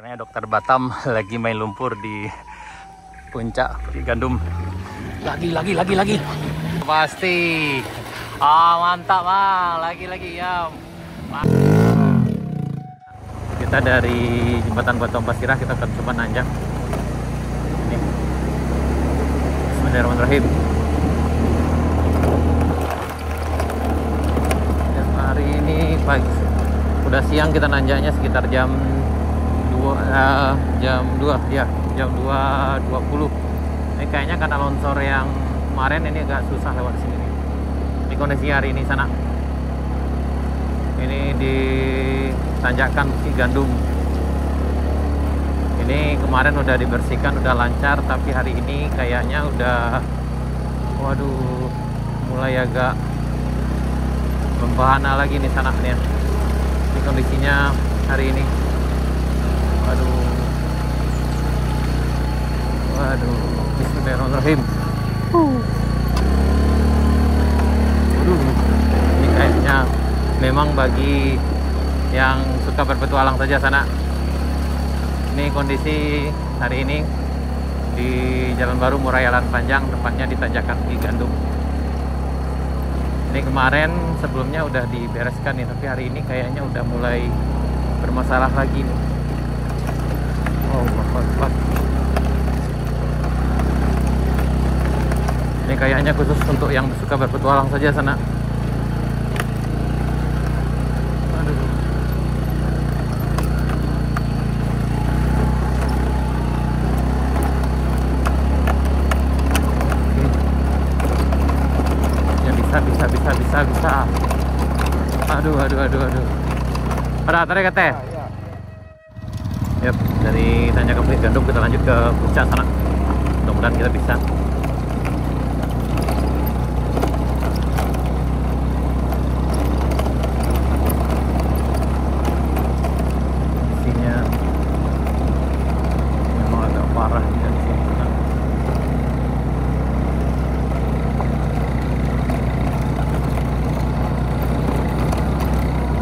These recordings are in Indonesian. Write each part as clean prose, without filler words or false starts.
Karena dokter Batam lagi main lumpur di puncak Bukit Gandum. Lagi. Pasti. Mantap bang. Lagi ya. Kita dari jembatan Batu Ampasirah kita akan coba nanjak. Ini. Bismillahirrahmanirrahim. Dan hari ini pagi. Udah siang kita nanjaknya sekitar jam 2 ya, jam 2.20. Ini kayaknya karena longsor yang kemarin ini agak susah lewat sini nih. Ini kondisi hari ini sana. Ini di tanjakan Bukit Gandum. Ini kemarin udah dibersihkan, udah lancar, tapi hari ini kayaknya udah mulai agak membahana lagi nih sana nih. Ini kondisinya hari ini. Bismillahirrahmanirrahim. Ini kayaknya memang bagi yang suka berpetualang saja sana. Ini kondisi hari ini di Jalan Baru Murayalan Panjang, tepatnya di tanjakan Bukit Gandum. Ini kemarin sebelumnya udah dibereskan nih, tapi hari ini kayaknya udah mulai bermasalah lagi nih. Ini kayaknya khusus untuk yang suka berpetualang saja sana. Ya bisa. Aduh. Tarik kete. Yap, dari tanjakan Bukit Gandum kita lanjut ke puncak sana. Mudah-mudahan kita bisa. Isinya memang agak parah di sini.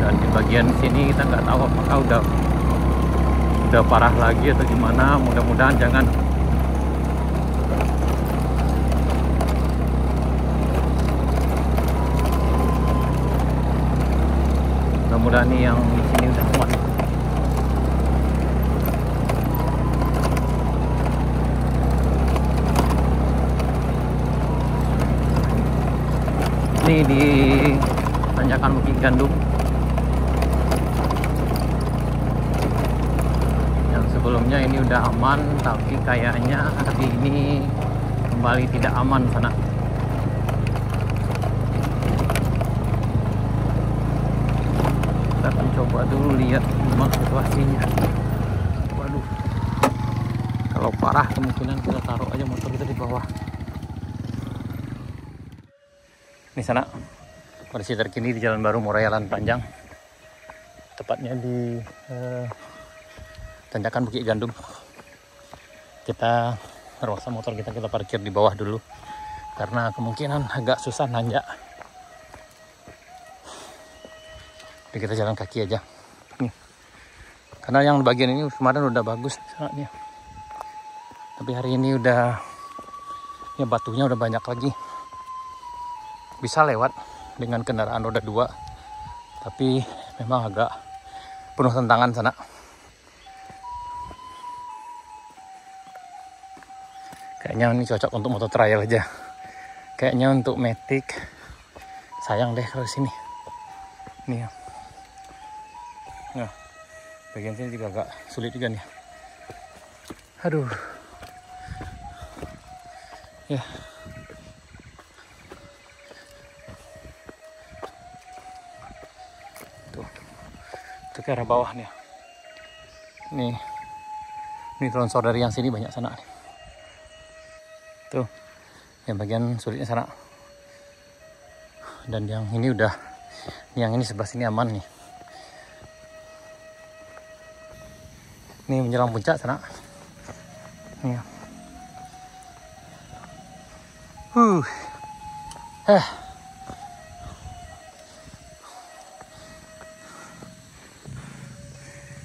Dan di bagian sini kita nggak tahu apakah udah parah lagi atau gimana. Mudah-mudahan jangan. Mudah-mudahan nih yang di sini udah aman. Ini di tanjakan Bukit Gandum. Sebelumnya ini udah aman, tapi kayaknya hari ini kembali tidak aman sana. Kita akan coba dulu lihat gimana situasinya. Waduh, kalau parah kemungkinan kita taruh aja motor kita di bawah. Ini sana kondisi terkini di Jalan Baru Murayalan Panjang, tepatnya di tanjakan Bukit Gandum. Kita terpaksa motor kita parkir di bawah dulu karena kemungkinan agak susah nanjak. Jadi kita jalan kaki aja nih. Karena yang bagian ini kemarin udah bagus sangatnya, tapi hari ini udah ya batunya udah banyak lagi. Bisa lewat dengan kendaraan roda 2, tapi memang agak penuh tantangan sana. Kayaknya ini cocok untuk motor trial aja. Kayaknya untuk Matic sayang deh kalau sini. Nih ya. Nah, bagian sini juga agak sulit juga nih. Aduh. Ya. Tuh. Itu ke arah bawah nih. Nih. Ini longsor dari yang sini banyak sana nih. Tuh, yang bagian sulitnya sana. Dan yang ini yang ini sebelah sini aman nih. Ini menjelang puncak sana. Nih.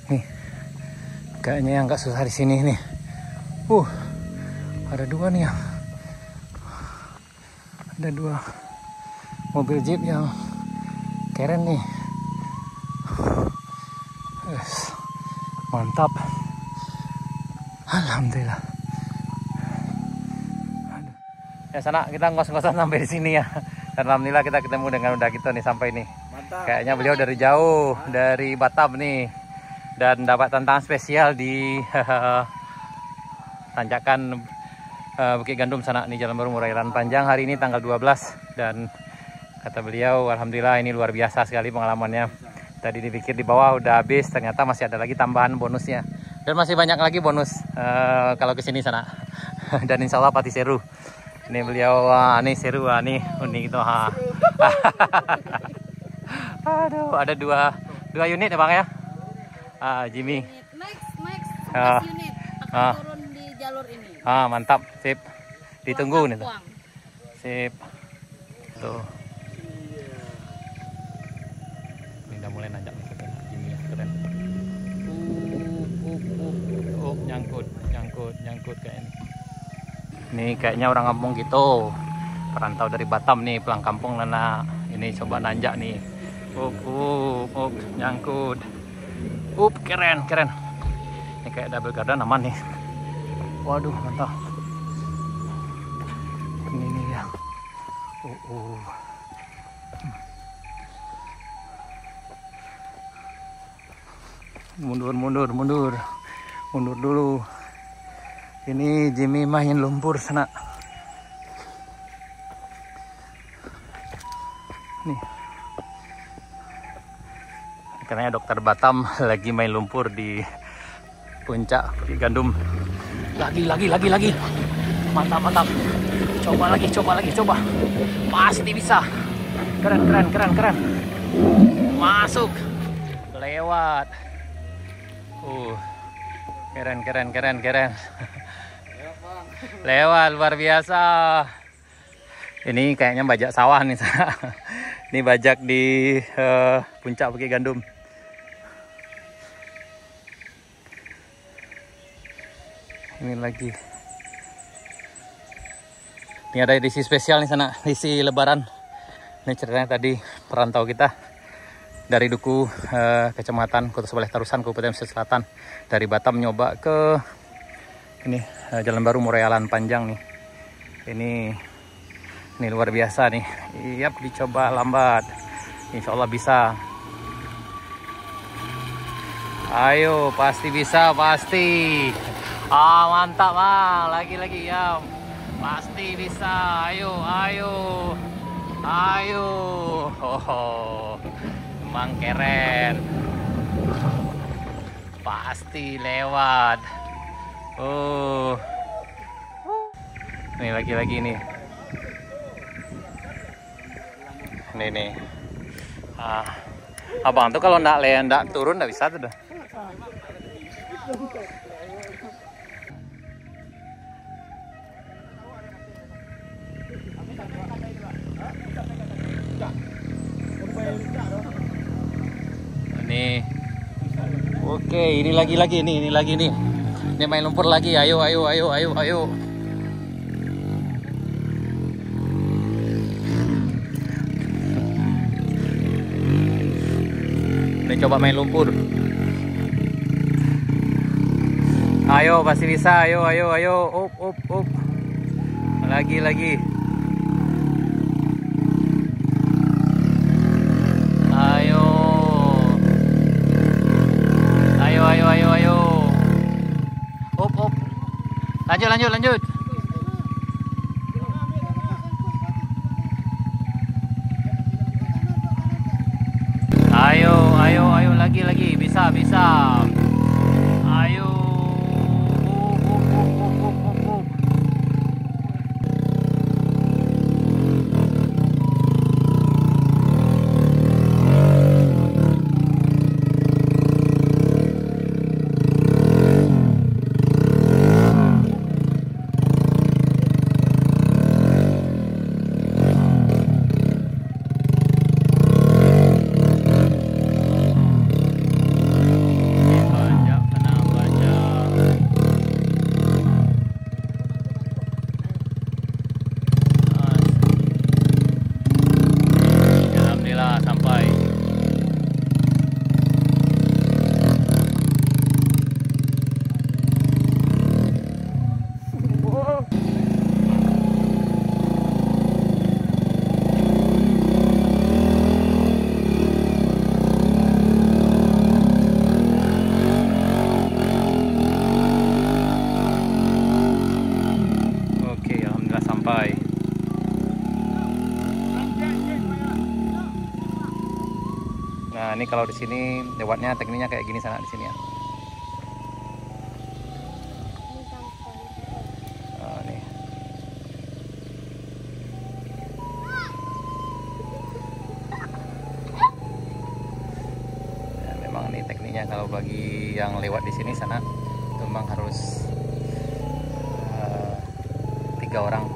Nih, Kayaknya yang nggak susah di sini nih. Ada dua nih ya. Ada dua mobil jeep yang keren nih. Yes. Mantap. Alhamdulillah. Ya sana kita ngos-ngosan sampai di sini ya. Dan alhamdulillah kita ketemu dengan Unda kita nih sampai nih. Mantap. Kayaknya beliau dari jauh, dari Batam nih. Dan dapat tantangan spesial di tanjakan Bukit Gandum sana nih, Jalan Baru Murai Jalan Panjang hari ini tanggal 12. Dan kata beliau alhamdulillah ini luar biasa sekali pengalamannya. Tadi dipikir di bawah udah habis, ternyata masih ada lagi tambahan bonusnya. Dan masih banyak lagi bonus kalau kesini sana. Dan insya Allah pasti seru. Ini beliau, ini seru, ini unik itu. Aduh, ada dua unit ya Bang ya. Jimmy. Next unit akan turun di jalur ini. Mantap, sip. Ditunggu nih tuh. Sip. Tuh. Ini udah mulai nanjak nih ke Jimmy ya, keren. Nyangkut kayak ini. Ini kayaknya orang kampung gitu, perantau dari Batam nih, pulang kampung Nana. Ini coba nanjak nih. Nyangkut. Keren. Ini kayak double garden aman nih. Waduh, mantap. Ini nih ya. Mundur dulu. Ini Jimmy main lumpur sana. Nih. Karena dokter Batam lagi main lumpur di puncak Bukit Gandum. Lagi. Mantap. Coba lagi. Pasti bisa. Keren. Masuk. Lewat. Keren. Lewat, luar biasa. Ini kayaknya bajak sawah nih. Ini bajak di puncak Bukit Gandum. Ini lagi. Ini ada edisi spesial nih sana, edisi Lebaran. Ini ceritanya tadi perantau kita dari Duku, Kecamatan Kota Sebaleh Tarusan, Kabupaten Pesisir Selatan, dari Batam nyoba ke ini Jalan Baru Murai Jalan Panjang nih. Ini luar biasa nih. Yap, dicoba lambat. Insya Allah bisa. Ayo, pasti bisa, pasti. Mantap Bang. Lagi ya. Pasti bisa. Ayo. Emang keren. Pasti lewat. Nih lagi nih. Nih. Abang tuh kalau ndak turun ndak bisa tuh dah. Nih. Oke, ini lagi nih. Ini main lumpur lagi. Ayo. Ini coba main lumpur. Ayo, pasti bisa. Ayo. Up. Lagi. Ayo. Up. Lanjut. Ayo lagi. Bisa. Ayo. Up. Nah, ini kalau di sini lewatnya tekniknya kayak gini sana di sini ya. Nah, nih. Ya, memang ini tekniknya kalau bagi yang lewat di sini sana, memang harus 3 orang.